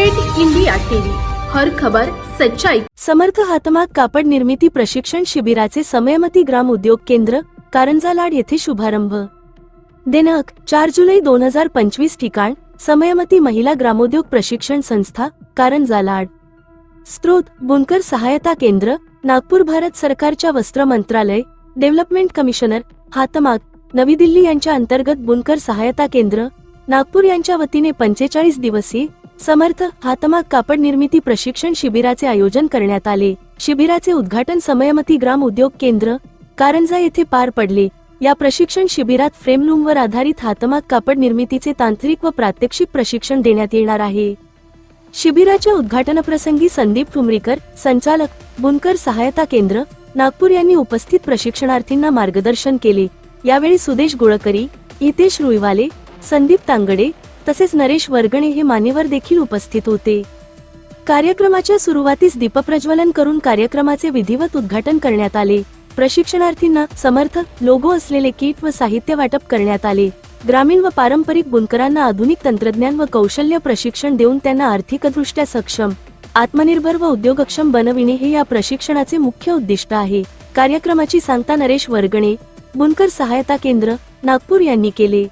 Great India TV, हर खबर सच्चाई। समर्थ हातमाग कापड निर्मिती प्रशिक्षण शिबिराचे समयमती ग्राम उद्योग केंद्र कारंजा लाड येथे शुभारंभ। दिनांक 4 जुलै 2025 ठिकाण समयमती महिला ग्रामोद्योग प्रशिक्षण संस्था कारंजा लाड। स्त्रोत बुनकर सहायता केंद्र नागपूर। भारत सरकारच्या वस्त्र मंत्रालय डेव्हलपमेंट कमिशनर हातमाग नवी दिल्ली यांच्या अंतर्गत बुनकर सहायता केंद्र नागपूर यांच्या वतीने 45 दिवसीय समर्थ हातमाग कापड निर्मिती प्रशिक्षण शिबिराचे आयोजन करण्यात आले। शिबिराचे उद्घाटन समयमती ग्राम उद्योग केंद्र कारंजा येथे पार पडले। या प्रशिक्षण शिबिरात फ्रेमलूमवर आधारित हातमाग कापड निर्मितीचे तांत्रिक व प्रात्यक्षिक प्रशिक्षण देण्यात येणार आहे। शिबिराच्या उद्घाटनप्रसंगी संदीप ठुमरीकर संचालक बुनकर सहायता केंद्र नागपूर यांनी उपस्थित प्रशिक्षणार्थींना मार्गदर्शन केले। यावेळी सुदेश गुळकरी, हितेश रुईवाले, संदीप तांगडे तसेच नरेश वर्गणे हे मान्यवर देखील उपस्थित होते। कार्यक्रमाच्या सुरुवातीस दीपप्रज्वलन करून कार्यक्रमाचे विधिवत उद्घाटन करण्यात आले। प्रशिक्षणार्थींना समर्थ लोगो असलेले किट व साहित्य वाटप करण्यात आले। ग्रामीण व पारंपरिक बुनकरांना आधुनिक तंत्रज्ञान व कौशल्य प्रशिक्षण देऊन त्यांना आर्थिकदृष्ट्या सक्षम, आत्मनिर्भर व उद्योगक्षम बनविणे हे या प्रशिक्षणाचे मुख्य उद्दिष्ट आहे। कार्यक्रमाची सांगता नरेश वर्गणे, बुनकर सहायता केंद्र नागपूर यांनी केले।